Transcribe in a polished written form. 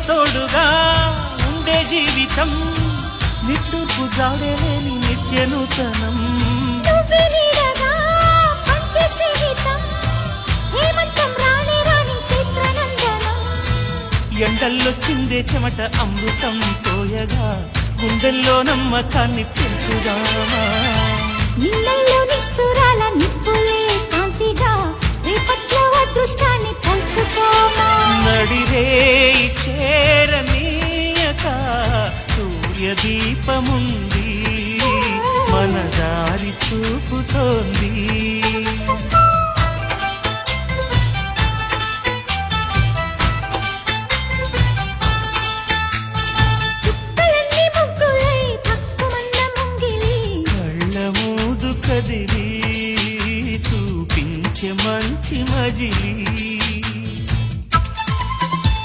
తోడుగా ఉండే జీవితం నిట్టూర్పు జాడలేని నిత్య నూతనం ఎండల్లో చిందే చెమట అమృతం పోయగా గుండెల్లో నమ్మకాన్ని పెంచుదామా నిన్నల్లో నిష్ఠురాల నిప్పులే కాంతిగా రేపట్లో అదృష్టాన్ని కలుసుకోమా నడిరే